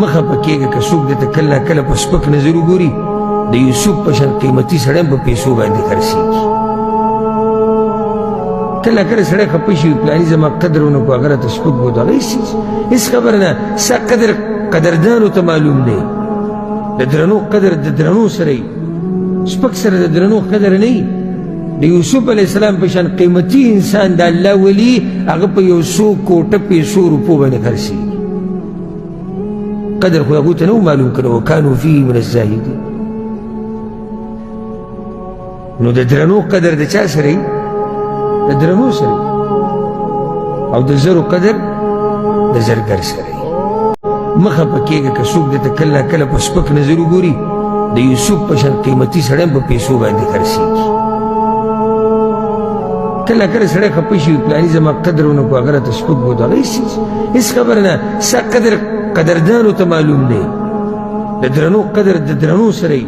مخه پکېږه که څوک درته کله ناکله په سپک نظر وګوري د یوسف په شان قیمتي سړی هم په پیسو باندې خرڅېږي. کله ناکله سړی خفه شي پلاني زما قدر ونه کړو هغه راته سپک بولو هغه هېڅ خبره نه ستا قدر قدردانو ته معلوم دی د درنو قدر د درنو سره وي سپک سره د درنو قدر نه وي. د یوسف علیه السلام په شان قیمتي انسان د الله ولی هغه په 100 کوټه پیسو روپو باندې خرڅېږي قدر خو هغوی ته نه و معلوم کړی وکانو فیه من الزاهدین. نو د درنو قدر د چا سره وي د درنو سره او د زرو قدر د زرګر سره وي. مخه پکېږه که څوک درته کله ناکله په سپک نظر وګوري د یوسف په شان قیمتي سړی هم په پیسو باندې خرڅېږي. کله ناکله سړی خفه شي پلاني زما قدر ونه کړو هغه راته سپک بولو هغه هېڅ خبره نه ستا قدر قدردانو ته معلوم دی د درنو قدر د درنو سره وي